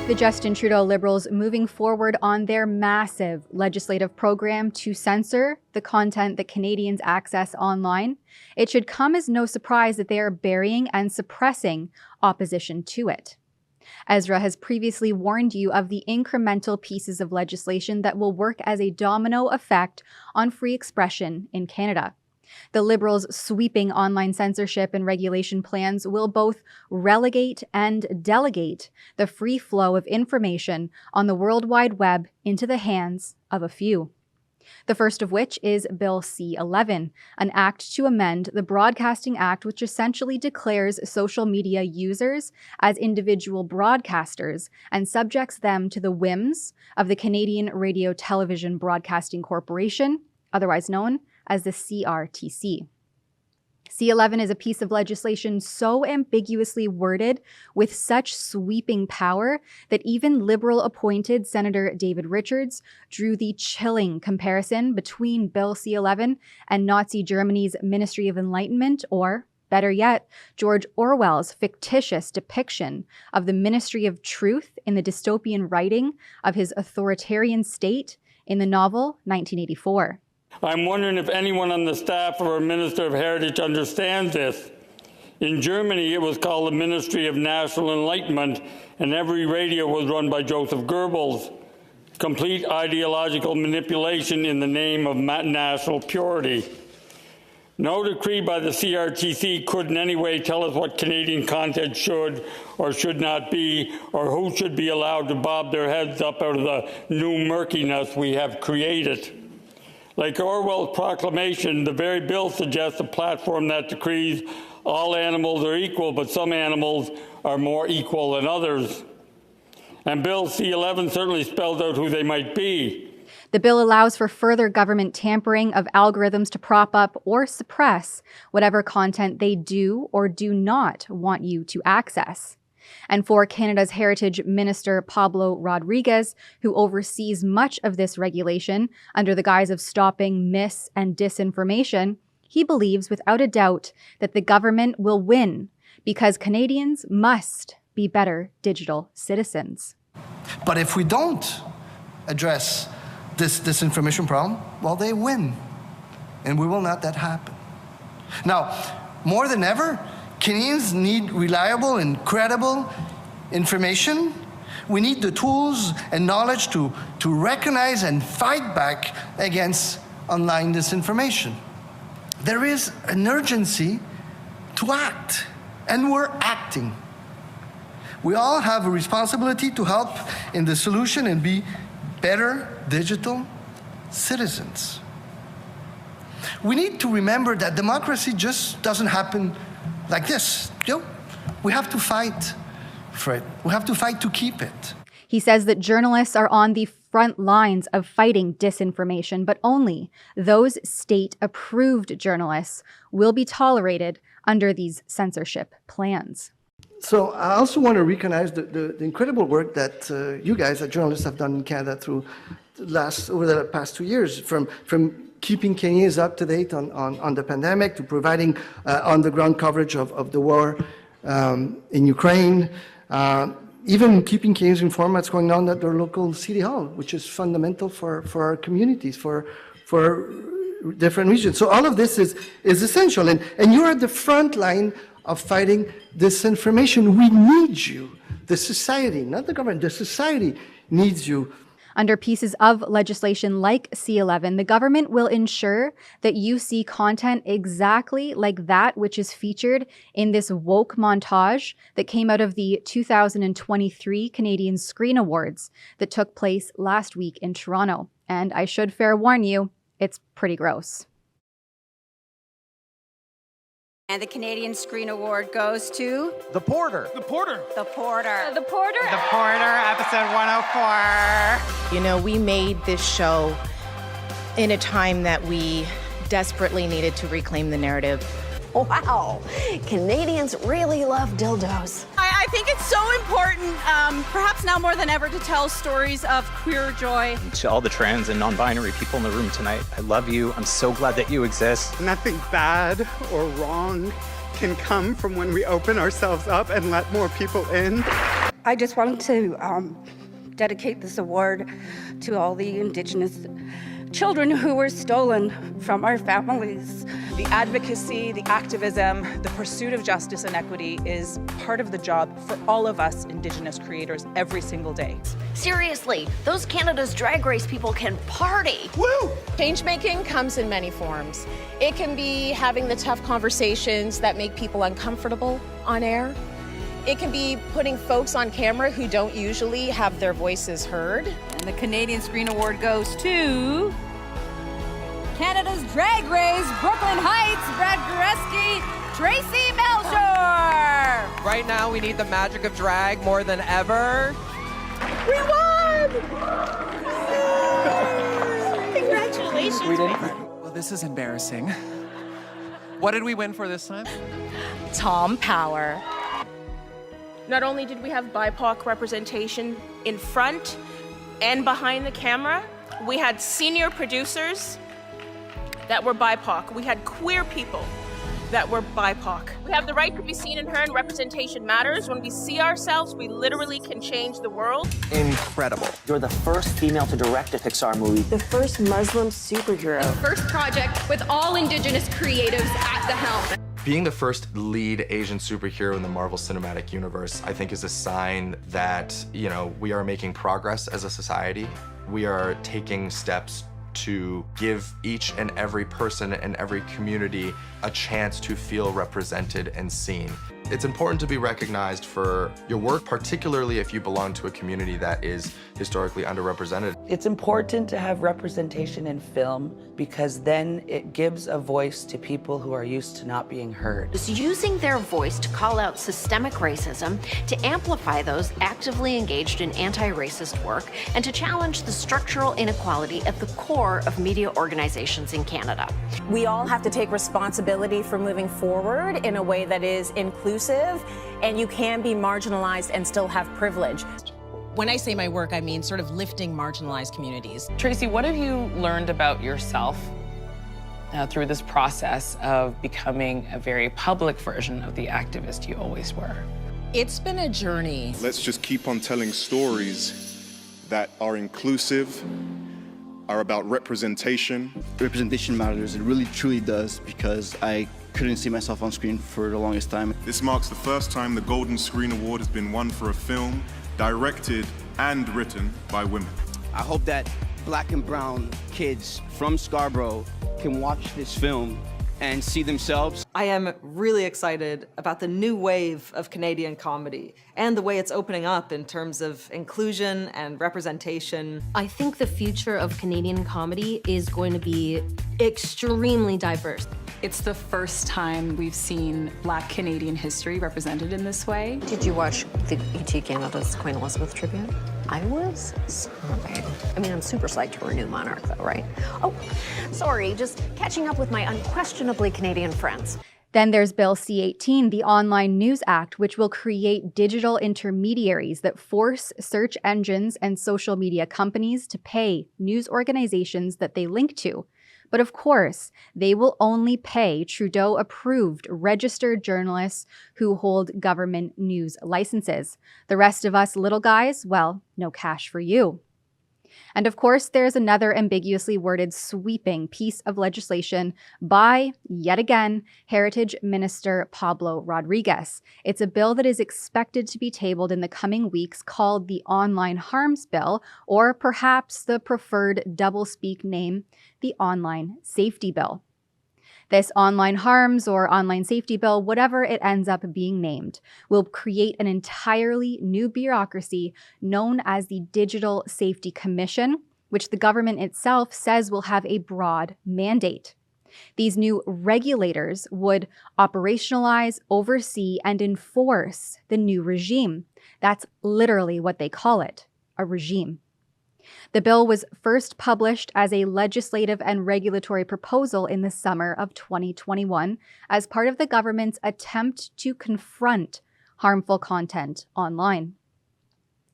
With the Justin Trudeau Liberals moving forward on their massive legislative program to censor the content that Canadians access online, it should come as no surprise that they are burying and suppressing opposition to it. Ezra has previously warned you of the incremental pieces of legislation that will work as a domino effect on free expression in Canada. The Liberals' sweeping online censorship and regulation plans will both relegate and delegate the free flow of information on the World Wide Web into the hands of a few. The first of which is Bill C-11, an act to amend the Broadcasting Act, which essentially declares social media users as individual broadcasters and subjects them to the whims of the Canadian Radio Television Broadcasting Corporation, otherwise known as the CRTC. C-11 is a piece of legislation so ambiguously worded with such sweeping power that even Liberal-appointed Senator David Richards drew the chilling comparison between Bill C-11 and Nazi Germany's Ministry of Enlightenment, or, better yet, George Orwell's fictitious depiction of the Ministry of Truth in the dystopian writing of his authoritarian state in the novel 1984. I'm wondering if anyone on the staff or a Minister of Heritage understands this. In Germany, it was called the Ministry of National Enlightenment, and every radio was run by Joseph Goebbels. Complete ideological manipulation in the name of national purity. No decree by the CRTC could in any way tell us what Canadian content should or should not be, or who should be allowed to bob their heads up out of the new murkiness we have created. Like Orwell's proclamation, the very bill suggests a platform that decrees all animals are equal, but some animals are more equal than others. And Bill C-11 certainly spells out who they might be. The bill allows for further government tampering of algorithms to prop up or suppress whatever content they do or do not want you to access. And for Canada's Heritage Minister Pablo Rodriguez, who oversees much of this regulation under the guise of stopping mis- and disinformation, he believes without a doubt that the government will win because Canadians must be better digital citizens. But if we don't address this disinformation problem, well, they win. And we will not let that happen. Now, more than ever, Canadians need reliable and credible information. We need the tools and knowledge to recognize and fight back against online disinformation. There is an urgency to act, and we're acting. We all have a responsibility to help in the solution and be better digital citizens. We need to remember that democracy just doesn't happen like this. We have to fight for it. We have to fight to keep it. He says that journalists are on the front lines of fighting disinformation, but only those state-approved journalists will be tolerated under these censorship plans. So I also want to recognize the incredible work that you guys, as journalists, have done in Canada over the past 2 years, from keeping Canadians up to date on the pandemic, to providing on-the-ground coverage of the war in Ukraine, even keeping Canadians informed what's going on at their local city hall, which is fundamental for our communities, for different regions. So all of this is essential, and you're at the front line of fighting disinformation. We need you. The society, not the government, the society needs you. Under pieces of legislation like C-11, the government will ensure that you see content exactly like that which is featured in this woke montage that came out of the 2023 Canadian Screen Awards that took place last week in Toronto. And I should fair warn you, it's pretty gross. And the Canadian Screen Award goes to... The Porter. The Porter. The Porter. The Porter. The Porter, episode 104. You know, we made this show in a time that we desperately needed to reclaim the narrative. Wow, Canadians really love dildos. I think it's so important, perhaps now more than ever, to tell stories of queer joy. To all the trans and non-binary people in the room tonight, I love you. I'm so glad that you exist. Nothing bad or wrong can come from when we open ourselves up and let more people in. I just wanted to dedicate this award to all the Indigenous children who were stolen from our families. The advocacy, the activism, the pursuit of justice and equity is part of the job for all of us Indigenous creators every single day. Seriously, those Canada's Drag Race people can party. Woo! Change-making comes in many forms. It can be having the tough conversations that make people uncomfortable on air. It can be putting folks on camera who don't usually have their voices heard. And the Canadian Screen Award goes to Canada's Drag Race, Brooklyn Heights, Brad Goreski, Tracy Melchor. Right now, we need the magic of drag more than ever. We won! Congratulations. We did. Well, this is embarrassing. What did we win for this time? Tom Power. Not only did we have BIPOC representation in front and behind the camera, we had senior producers that were BIPOC. We had queer people that were BIPOC. We have the right to be seen and heard. Representation matters. When we see ourselves, we literally can change the world. Incredible. You're the first female to direct a Pixar movie. The first Muslim superhero. First project with all Indigenous creatives at the helm. Being the first lead Asian superhero in the Marvel Cinematic Universe, I think is a sign that, we are making progress as a society. We are taking steps to give each and every person and every community a chance to feel represented and seen. It's important to be recognized for your work, particularly if you belong to a community that is historically underrepresented. It's important to have representation in film because then it gives a voice to people who are used to not being heard. Is using their voice to call out systemic racism, to amplify those actively engaged in anti-racist work, and to challenge the structural inequality at the core of media organizations in Canada. We all have to take responsibility for moving forward in a way that is inclusive, and you can be marginalized and still have privilege. When I say my work, I mean sort of lifting marginalized communities. Tracy, what have you learned about yourself through this process of becoming a very public version of the activist you always were? It's been a journey. Let's just keep on telling stories that are inclusive, are about representation. Representation matters, it really truly does, because I couldn't see myself on screen for the longest time. This marks the first time the Golden Screen Award has been won for a film directed and written by women. I hope that Black and brown kids from Scarborough can watch this film and see themselves. I am really excited about the new wave of Canadian comedy and the way it's opening up in terms of inclusion and representation. I think the future of Canadian comedy is going to be extremely diverse. It's the first time we've seen Black Canadian history represented in this way. Did you watch the ET Canada's Queen Elizabeth tribute? I was sobbing. I mean, I'm super psyched for a new monarch, though, right? Oh, sorry, just catching up with my unquestionably Canadian friends. Then there's Bill C-18, the Online News Act, which will create digital intermediaries that force search engines and social media companies to pay news organizations that they link to. But of course, they will only pay Trudeau-approved registered journalists who hold government news licenses. The rest of us little guys, well, no cash for you. And of course, there's another ambiguously worded sweeping piece of legislation by, yet again, Heritage Minister Pablo Rodriguez. It's a bill that is expected to be tabled in the coming weeks called the Online Harms Bill, or perhaps the preferred doublespeak name, the Online Safety Bill. This online harms or online safety bill, whatever it ends up being named, will create an entirely new bureaucracy known as the Digital Safety Commission, which the government itself says will have a broad mandate. These new regulators would operationalize, oversee, and enforce the new regime. That's literally what they call it, a regime. The bill was first published as a legislative and regulatory proposal in the summer of 2021 as part of the government's attempt to confront harmful content online.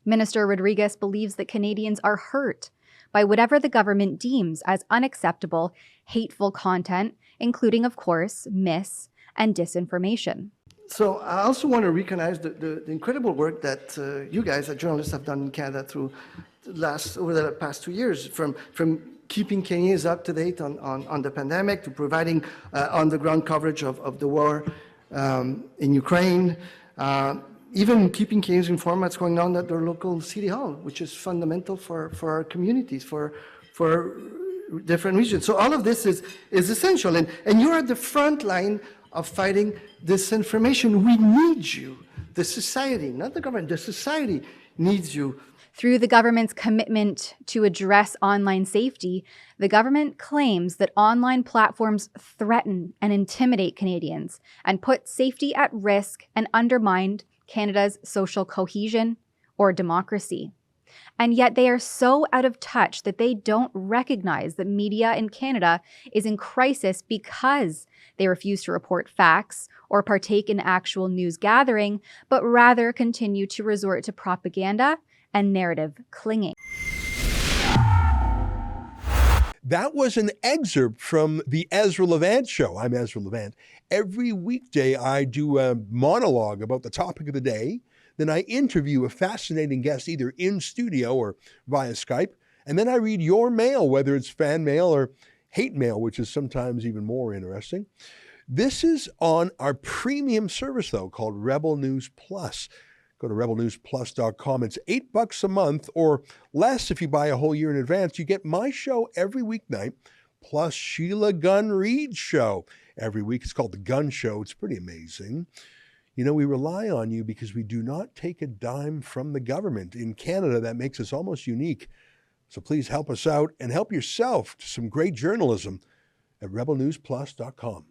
Minister Rodriguez believes that Canadians are hurt by whatever the government deems as unacceptable, hateful content, including, of course, mis- and disinformation. So I also want to recognize the incredible work that you guys, as journalists, have done in Canada through over the past 2 years, from keeping Canadians up to date on the pandemic to providing on-the-ground coverage of the war in Ukraine, even keeping Canadians informed what's going on at their local city hall, which is fundamental for our communities, for different regions. So all of this is essential, and you're at the front line of fighting disinformation. We need you. The society, not the government, the society needs you. Through the government's commitment to address online safety, the government claims that online platforms threaten and intimidate Canadians and put safety at risk and undermine Canada's social cohesion or democracy. And yet they are so out of touch that they don't recognize that media in Canada is in crisis because they refuse to report facts or partake in actual news gathering, but rather continue to resort to propaganda and narrative clinging. That was an excerpt from the Ezra Levant Show. I'm Ezra Levant. Every weekday, I do a monologue about the topic of the day. Then I interview a fascinating guest either in studio or via Skype. And then I read your mail, whether it's fan mail or hate mail, which is sometimes even more interesting. This is on our premium service, though, called Rebel News Plus. Go to rebelnewsplus.com. It's $8 a month or less if you buy a whole year in advance. You get my show every weeknight, plus Sheila Gunn Reid's show every week. It's called The Gun Show. It's pretty amazing. You know, we rely on you because we do not take a dime from the government. In Canada, that makes us almost unique. So please help us out and help yourself to some great journalism at rebelnewsplus.com.